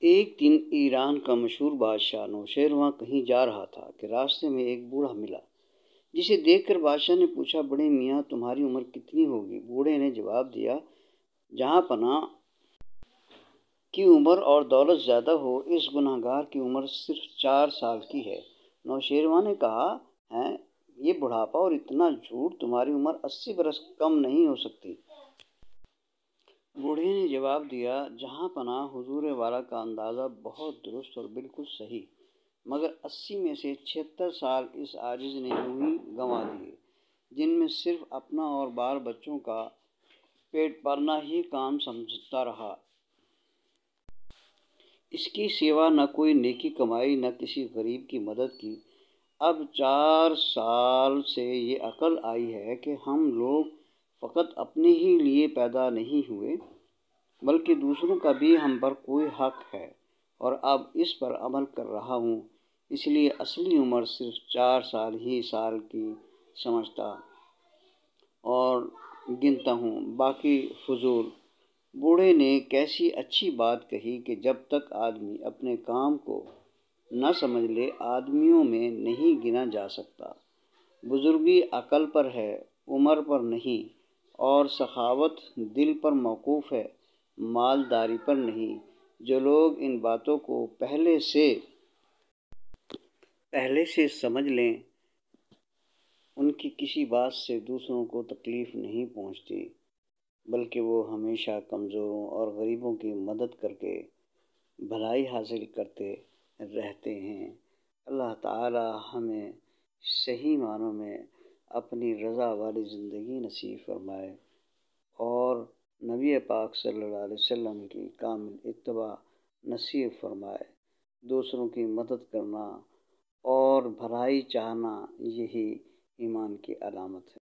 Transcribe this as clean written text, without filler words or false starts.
ایک دن ایران کا مشہور بادشاہ نوشیروان کہیں جا رہا تھا کہ راستے میں ایک بوڑھا ملا، جسے دیکھ کر بادشاہ نے پوچھا، بڑے میاں تمہاری عمر کتنی ہوگی؟ بوڑھے نے جواب دیا، جہاں پناہ کی عمر اور دولت زیادہ ہو، اس گناہ گار کی عمر صرف 4 سال کی ہے۔ نوشیروان نے کہا، ہیں یہ بڑھاپا اور اتنا جھوٹ، تمہاری عمر 80 برس کم نہیں ہو سکتی۔ بوڑھے نے جواب دیا، جہاں پناہ حضور والا کا اندازہ بہت درست اور بالکل صحیح، مگر 80 میں سے 76 سال اس عاجز نے یوں ہی گنوا دیے، جن میں صرف اپنا اور بال بچوں کا پیٹ پالنا ہی کام سمجھتا رہا۔ اس کے سوا نہ کوئی نیکی کمائی، نہ کسی غریب کی مدد کی۔ اب 4 سال سے یہ عقل آئی ہے کہ ہم لوگ فقط اپنے ہی لیے پیدا نہیں ہوئے، بلکہ دوسروں کا بھی ہم پر کوئی حق ہے، اور اب اس پر عمل کر رہا ہوں، اس لیے اصلی عمر صرف 4 ہی سال کی سمجھتا اور گنتا ہوں، باقی فضول۔ بوڑھے نے کیسی اچھی بات کہی کہ جب تک آدمی اپنے کام کو نہ سمجھ لے، آدمیوں میں نہیں گنا جا سکتا۔ بزرگی عقل پر ہے، عمر پر نہیں، اور سخاوت دل پر موقوف ہے، مالداری پر نہیں۔ جو لوگ ان باتوں کو پہلے سے سمجھ لیں، ان کی کسی بات سے دوسروں کو تکلیف نہیں پہنچتی، بلکہ وہ ہمیشہ کمزوروں اور غریبوں کی مدد کر کے بھلائی حاصل کرتے رہتے ہیں۔ اللہ تعالی ہمیں صحیح معنوں میں اپنی رضا والی زندگی نصیب فرمائے اور نبی پاک صلی اللہ علیہ وسلم کی کامل اتباع نصیب فرمائے۔ دوسروں کی مدد کرنا اور بھلائی چاہنا، یہی ایمان کی علامت ہے۔